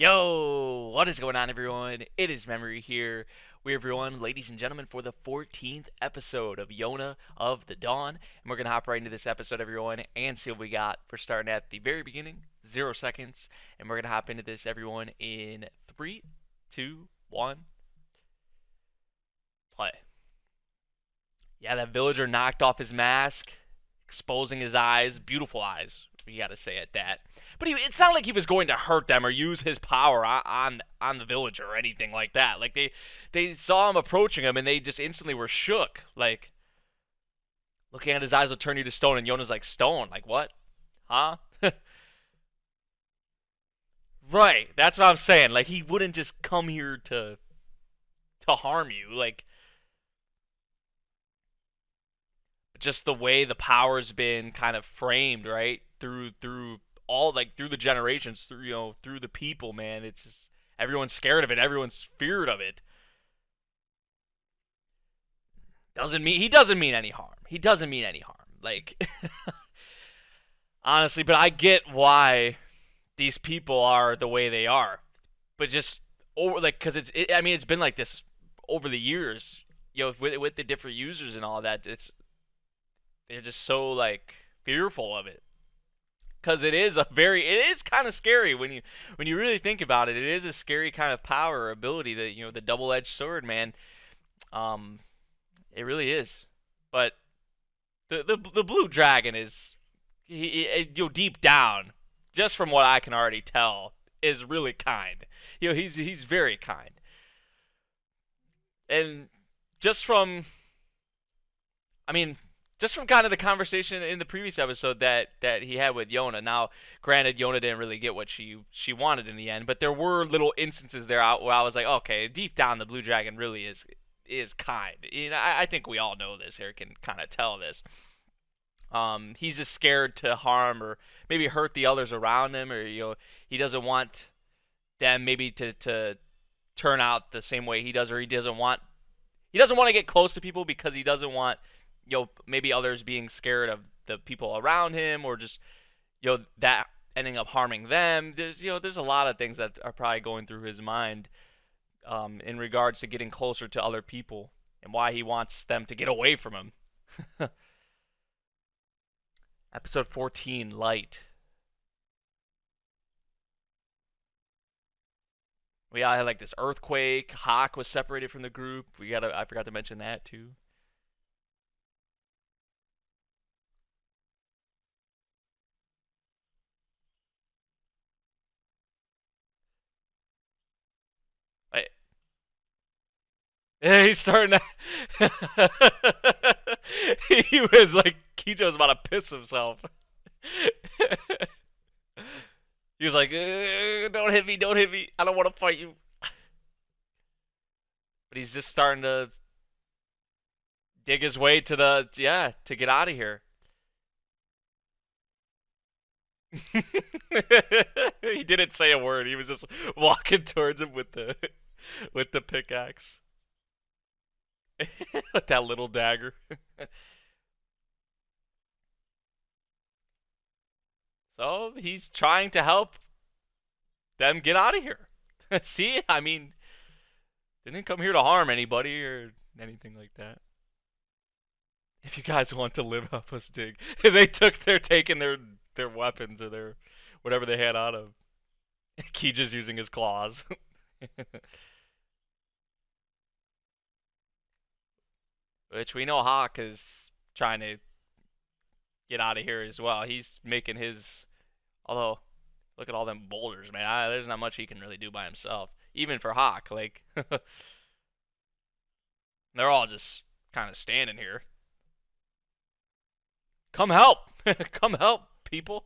Yo, what is going on, everyone? It is Memory here. We everyone, ladies and gentlemen, for the 14th episode of Yona of the Dawn. And we're going to hop right into this episode, everyone, and see what we got. We're starting at the very beginning, 0 seconds. And we're going to hop into this, everyone, in 3, 2, 1, play. Yeah, that villager knocked off his mask, exposing his eyes. Beautiful eyes, you got to say at that. But it's not like he was going to hurt them or use his power on the villager or anything like that. Like they saw him approaching him and they just instantly were shook. Like looking at his eyes will turn you to stone, and Yona's like, stone? Like what? Huh? Right. That's what I'm saying. Like he wouldn't just come here to harm you. Like just the way the power's been kind of framed, right? Through all, like, through the generations, through through the people, man. It's just everyone's scared of it, everyone's feared of it. He doesn't mean any harm. He doesn't mean any harm. Like honestly, but I get why these people are the way they are. But just over, like, cuz I mean it's been like this over the years, with the different users and all that. They're just so, like, fearful of it. Because it is kind of scary when you really think about it. It is a scary kind of power or ability, that the double-edged sword, man. Um, it really is. But the blue dragon is, deep down, just from what I can already tell, is really kind. He's very kind. And just from, I mean, just from kind of the conversation in the previous episode that he had with Yona. Now, granted, Yona didn't really get what she wanted in the end, but there were little instances there where I was like, okay, deep down, the Blue Dragon really is kind. I think we all know this here, can kind of tell this. He's just scared to harm or maybe hurt the others around him, or he doesn't want them maybe to turn out the same way he does, or he doesn't want to get close to people because he doesn't want maybe others being scared of the people around him, or just that ending up harming them. There's a lot of things that are probably going through his mind, in regards to getting closer to other people and why he wants them to get away from him. Episode 14, Light. We had like this earthquake. Hawk was separated from the group. I forgot to mention that too. I, Yeah, he's starting to. He was like, Kijo was about to piss himself. He was like, "Don't hit me, don't hit me. I don't want to fight you." But he's just starting to dig his way to get out of here. He didn't say a word. He was just walking towards him with the pickaxe. With that little dagger. So he's trying to help them get out of here. See, I mean, didn't come here to harm anybody or anything like that. If you guys want to live, help us dig. They're taking their weapons or their whatever they had out of. Kija's using his claws. Which we know Hawk is trying to get out of here as well. He's making his. Although, look at all them boulders, man. There's not much he can really do by himself. Even for Hawk, like they're all just kind of standing here. Come help! Come help, people.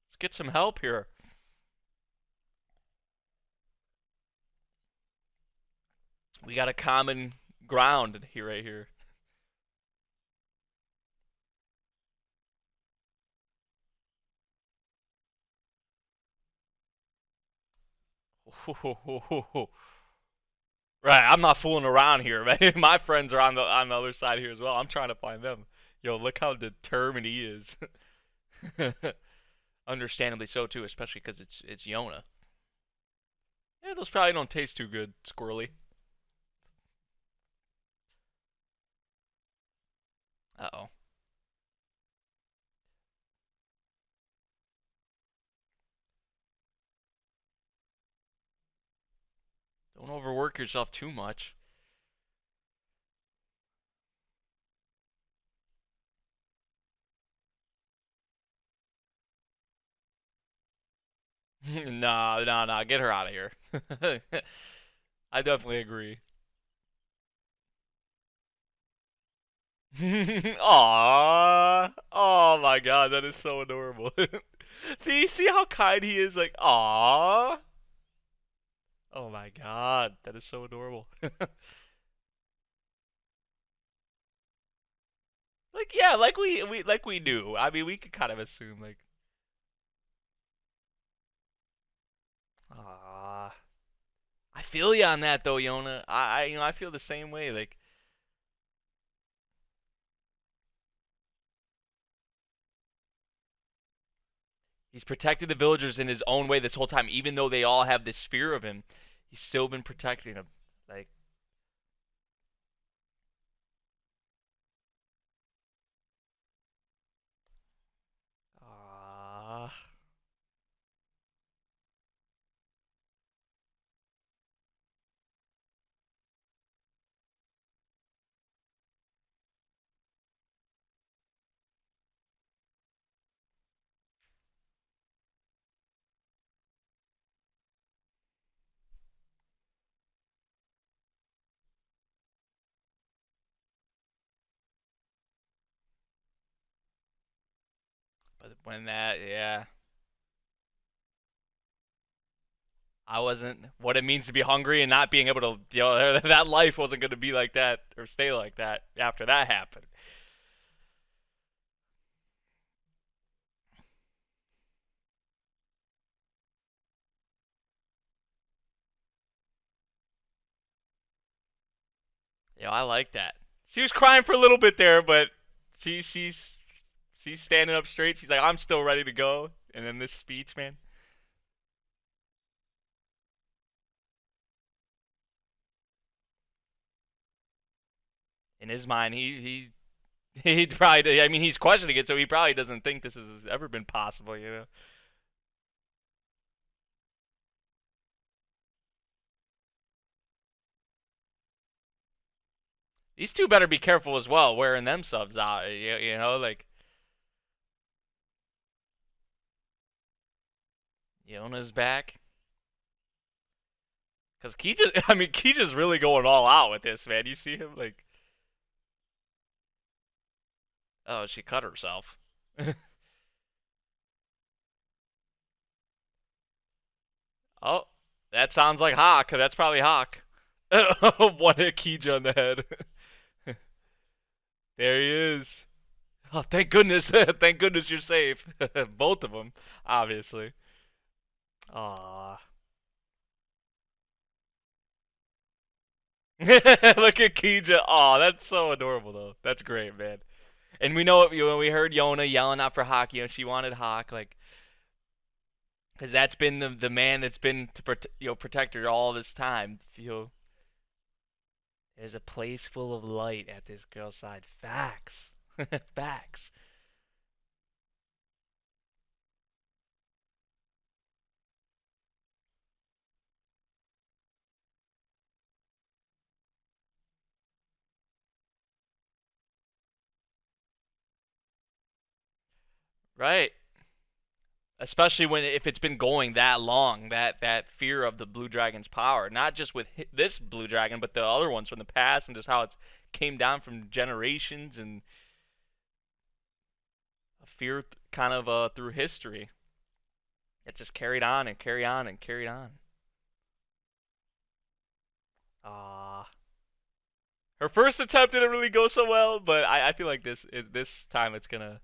Let's get some help here. We got a common ground here, right here. Right, I'm not fooling around here, man. My friends are on the other side here as well. I'm trying to find them. Yo, look how determined he is. Understandably so too, especially because it's Yona. Yeah, those probably don't taste too good, squirrely. Uh oh. Don't overwork yourself too much. Nah, nah, nah. Get her out of here. I definitely agree. Aww. Oh my god, that is so adorable. See how kind he is? Like, aww. Oh my god, that is so adorable. Like, yeah, like we knew. I mean, we could kind of assume, like, ah. I feel you on that though, Yona. I feel the same way. Like, he's protected the villagers in his own way this whole time, even though they all have this fear of him. He's still been protecting them. Like, ah. But when that, yeah, I wasn't what it means to be hungry and not being able to, that life wasn't going to be like that or stay like that after that happened. I like that. She was crying for a little bit there, but she's standing up straight. She's like, I'm still ready to go. And then this speech, man. In his mind, he probably. I mean, he's questioning it, so he probably doesn't think this has ever been possible. These two better be careful as well, wearing them subs out. Like Yona's back. Because I mean, Kija's really going all out with this, man. You see him like, oh, she cut herself. Oh, that sounds like Hawk. That's probably Hawk. One hit Kija on the head. There he is. Oh, thank goodness. Thank goodness you're safe. Both of them, obviously. Aww. Look at Kija. Aw, that's so adorable, though. That's great, man. And we know when we heard Yona yelling out for Hawk, she wanted Hawk, like, because that's been the man that's been to protect her all this time. There's a place full of light at this girl's side. Facts. Facts. Right. Especially when if it's been going that long, that fear of the blue dragon's power, not just with this blue dragon, but the other ones from the past, and just how it's came down from generations and a fear kind of through history. It just carried on and carried on and carried on. Ah, her first attempt didn't really go so well, but I feel like this time it's gonna.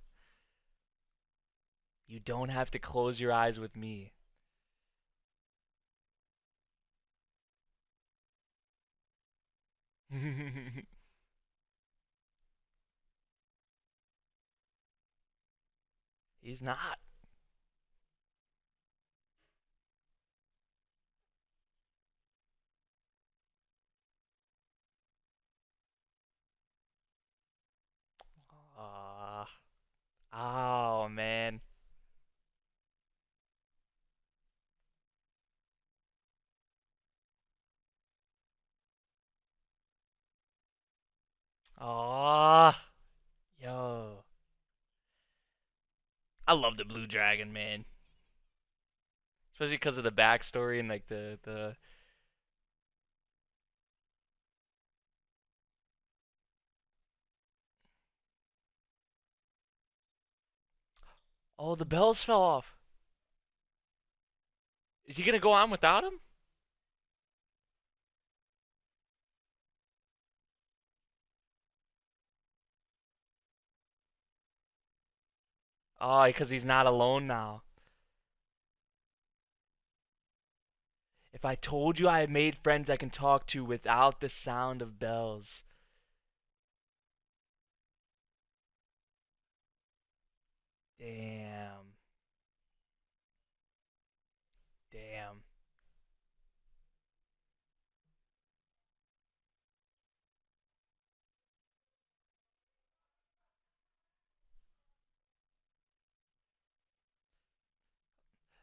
You don't have to close your eyes with me. He's not. Ah, yo, I love the Blue Dragon, man. Especially because of the backstory and like the. Oh, the bells fell off. Is he gonna go on without him? Oh, because he's not alone now. If I told you I had made friends I can talk to without the sound of bells. Damn. Damn.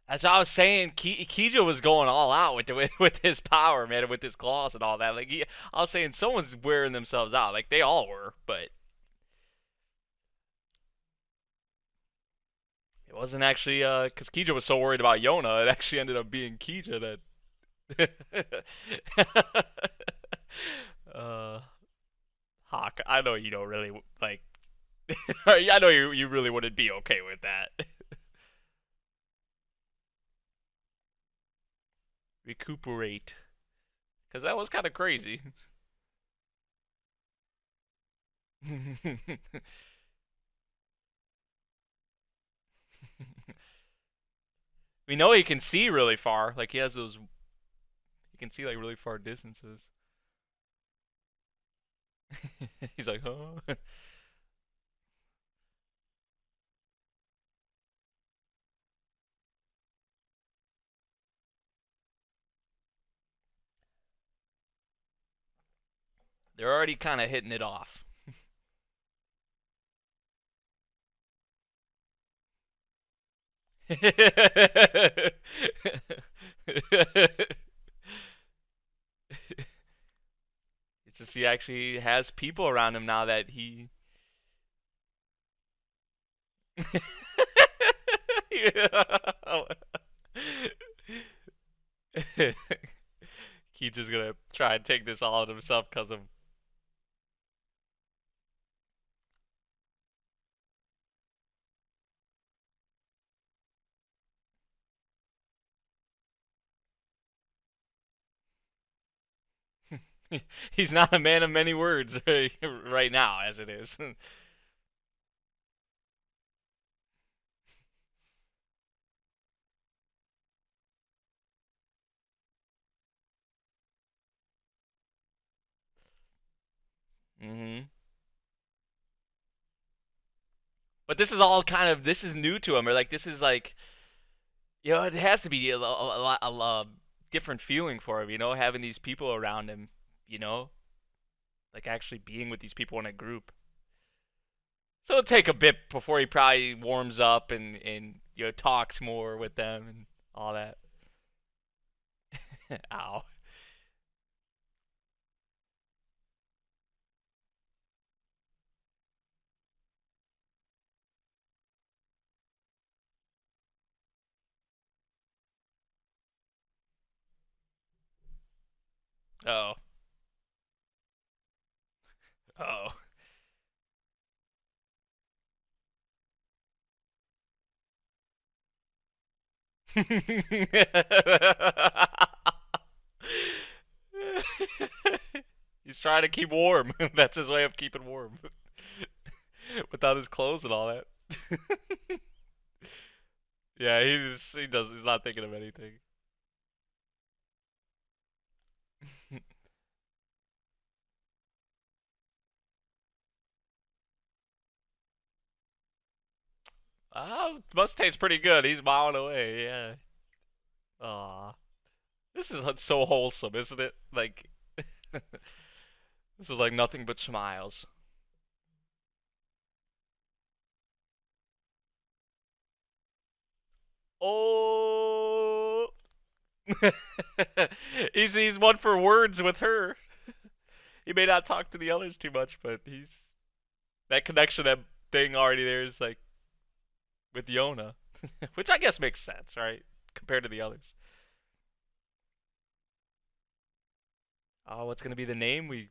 As I was saying, Kijo was going all out with with his power, man, with his claws and all that. Like I was saying, someone's wearing themselves out. Like they all were, but it wasn't actually because Kijo was so worried about Yona. It actually ended up being Kija that. uh, Hawk, I know you don't really like. I know you really wouldn't be okay with that. Recuperate, because that was kind of crazy. We know he can see really far. Like he has those. He can see like really far distances. He's like, huh? They're already kind of hitting it off. It's just he actually has people around him now that he. He's just gonna try and take this all on himself because of. He's not a man of many words right now, as it is. Hmm. But this is all kind of this is new to him, or like this is like it has to be a different feeling for him, having these people around him, you know, like actually being with these people in a group. So it'll take a bit before he probably warms up and talks more with them and all that. Ow. Oh. Oh. He's trying to keep warm. That's his way of keeping warm. Without his clothes and all that. Yeah, he's not thinking of anything. Must taste pretty good. He's miles away. Yeah. Aw. This is so wholesome, isn't it? Like this was like nothing but smiles. Oh. He's one for words with her. he may not talk to the others too much, but he's that connection, that thing already there is like with Yona, which I guess makes sense, right? Compared to the others. Oh, what's gonna be the name we?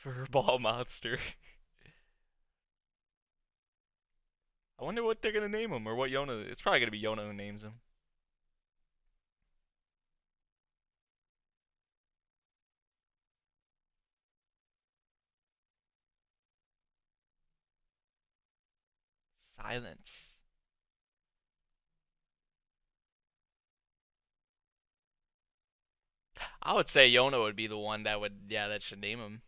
Furball monster. I wonder what they're gonna name him, or what Yona. It's probably gonna be Yona who names him. Silence. I would say Yona would be the one that would, yeah, that should name him.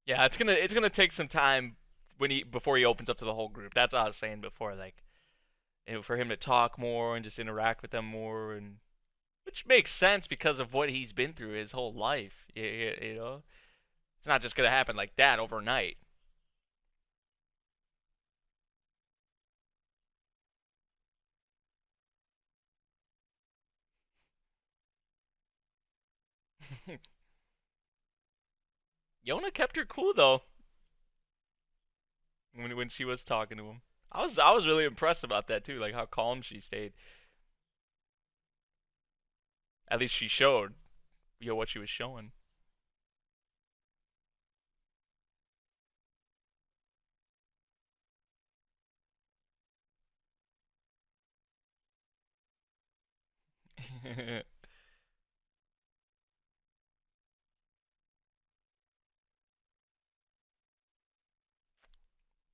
Yeah, it's gonna take some time when he before he opens up to the whole group. That's what I was saying before, like, for him to talk more and just interact with them more, and which makes sense because of what he's been through his whole life. You know, it's not just gonna happen like that overnight. Yona kept her cool though when she was talking to him. I was really impressed about that too, like how calm she stayed. At least she showed, what she was showing.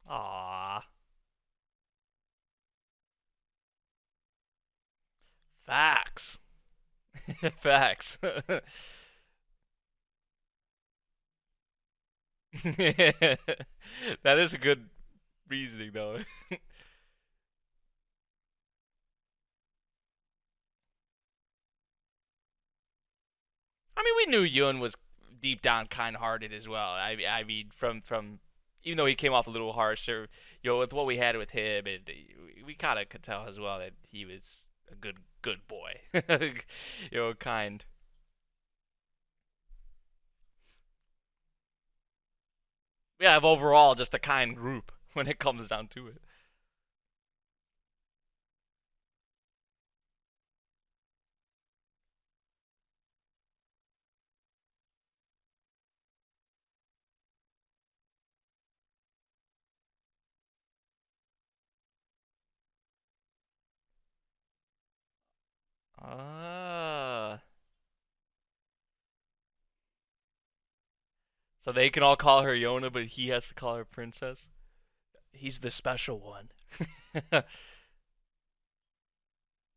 Aww. Facts. Facts. That is a good reasoning, though. I mean, we knew Yun was deep down kind-hearted as well. I mean, from even though he came off a little harsher, with what we had with him, and we kind of could tell as well that he was a good boy. Kind. We have overall just a kind group when it comes down to it. Ah. So they can all call her Yona, but he has to call her princess. He's the special one.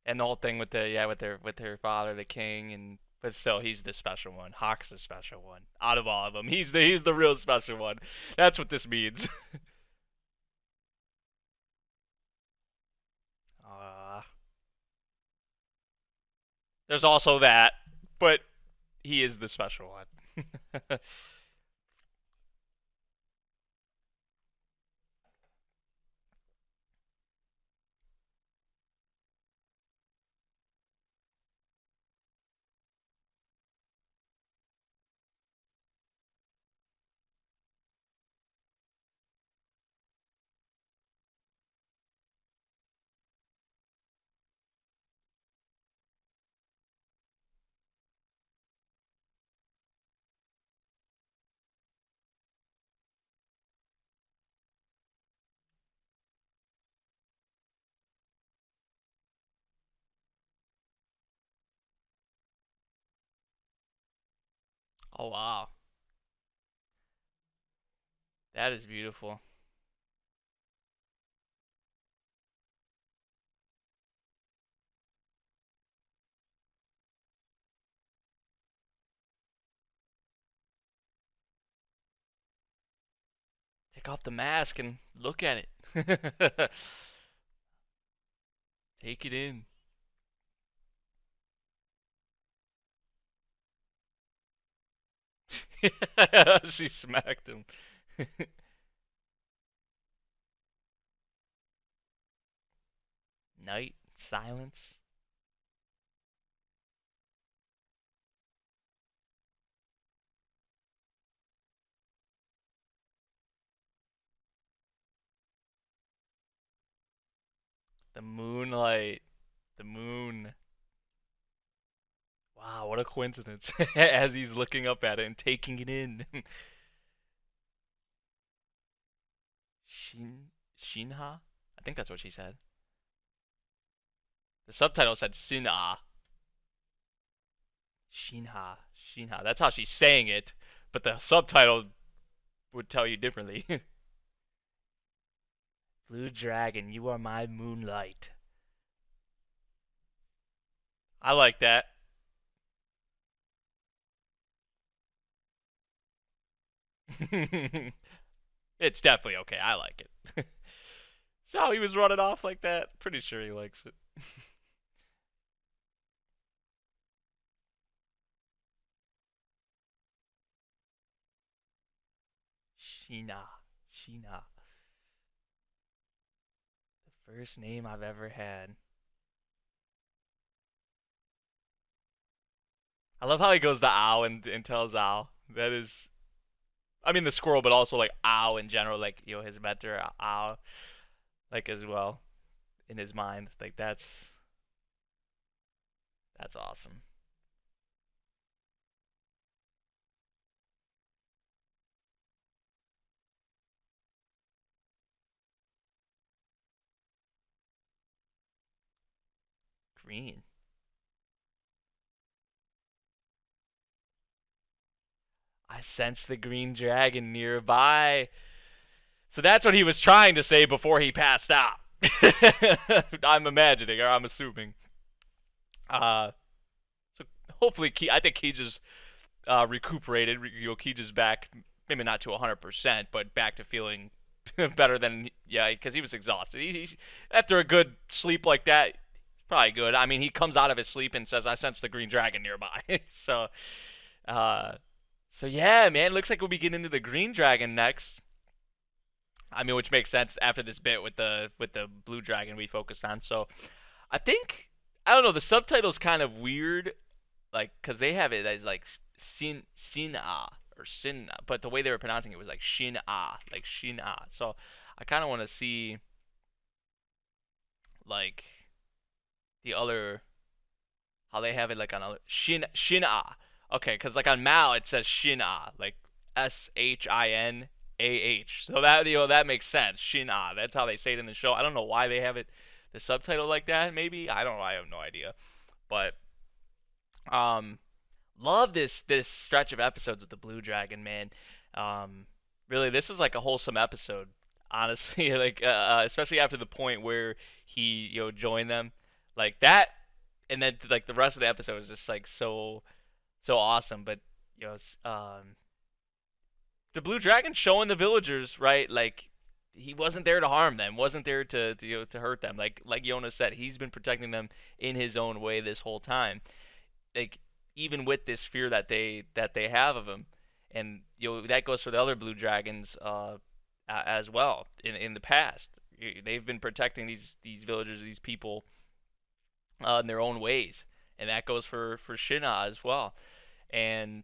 And the whole thing with the with her father, the king, and but still he's the special one. Hawk's the special one. Out of all of them, he's the real special one. That's what this means. uh, there's also that, but he is the special one. Oh wow, that is beautiful. Take off the mask and look at it. Take it in. She smacked him. Night, silence. The moonlight. The moon. Wow, what a coincidence. As he's looking up at it and taking it in. Shinha? I think that's what she said. The subtitle said Sina. Shinha. Shinha. That's how she's saying it, but the subtitle would tell you differently. Blue dragon, you are my moonlight. I like that. It's definitely okay. I like it. So he was running off like that. Pretty sure he likes it. Sheena. Sheena. The first name I've ever had. I love how he goes to ow and tells ow. That is, I mean the squirrel, but also like ow in general, like his mentor ow, like as well in his mind. Like that's awesome. Green. I sense the green dragon nearby. So that's what he was trying to say before he passed out. I'm imagining, or I'm assuming. Uh, so hopefully, I think he just recuperated. Yokija's back, maybe not to 100%, but back to feeling better than because he was exhausted. After a good sleep like that, probably good. I mean, he comes out of his sleep and says, "I sense the green dragon nearby." so, uh, so yeah, man, looks like we'll be getting into the green dragon next. I mean, which makes sense after this bit with the blue dragon we focused on. So, I think I don't know. The subtitle's kind of weird, like because they have it as like sin or sin, but the way they were pronouncing it was like shin ah, like shin ah. So I kind of want to see like the other how they have it like on a shin ah. Okay, because like on Mal it says shin ah, like SHINAH. So that that makes sense. Shin ah. That's how they say it in the show. I don't know why they have it the subtitle like that. Maybe I don't know. I have no idea. But um, love this stretch of episodes with the Blue Dragon, man. Um, really, this was like a wholesome episode, honestly. Like, especially after the point where he joined them, like that, and then like the rest of the episode was just like so awesome. But you know, the Blue Dragon showing the villagers right, like he wasn't there to harm them, wasn't there to hurt them. Like Yona said, he's been protecting them in his own way this whole time. Like even with this fear that they have of him, and that goes for the other blue dragons as well in the past. They've been protecting these villagers, these people in their own ways, and that goes for Shina as well. And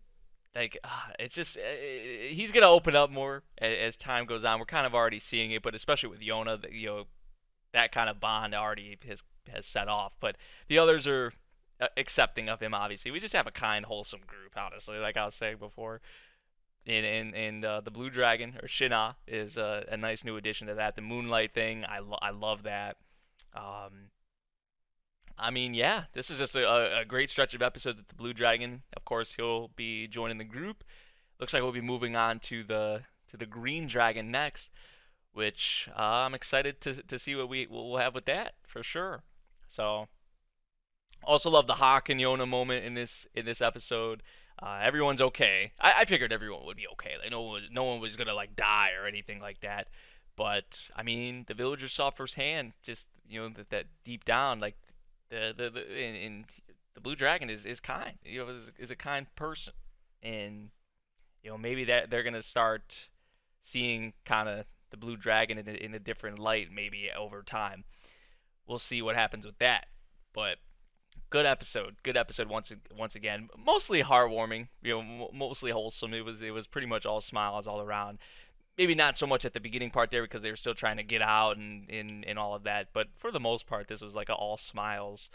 like it's just he's gonna open up more as time goes on. We're kind of already seeing it, but especially with Yona, that kind of bond already has set off. But the others are accepting of him. Obviously, we just have a kind, wholesome group. Honestly, like I was saying before, and the Blue Dragon or Shina is a nice new addition to that. The Moonlight thing, I love that. Um, I mean, yeah, this is just a great stretch of episodes with the Blue Dragon. Of course, he'll be joining the group. Looks like we'll be moving on to the Green Dragon next, which I'm excited to see what we'll have with that for sure. So also love the Hawk and Yona moment in this episode. Everyone's okay. I figured everyone would be okay. Like no one was gonna like die or anything like that. But I mean, the villagers saw firsthand, just that deep down, like in the Blue Dragon is kind. Is a kind person, and maybe that they're gonna start seeing kind of the Blue Dragon in a different light, maybe over time. we'll see what happens with that. But good episode once again. Mostly heartwarming, mostly wholesome. It was pretty much all smiles all around. Maybe not so much at the beginning part there because they were still trying to get out and all of that. But for the most part, this was like a all smiles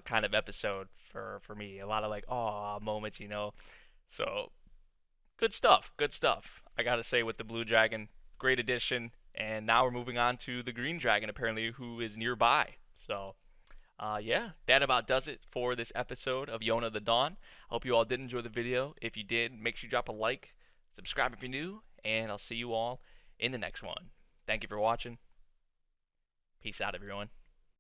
kind of episode for me. A lot of like aw moments. So good stuff. Good stuff. I gotta say with the Blue Dragon, great addition. And now we're moving on to the Green Dragon apparently, who is nearby. So yeah, that about does it for this episode of Yona the Dawn. I hope you all did enjoy the video. If you did, make sure you drop a like, subscribe if you're new, and I'll see you all in the next one. Thank you for watching. Peace out, everyone.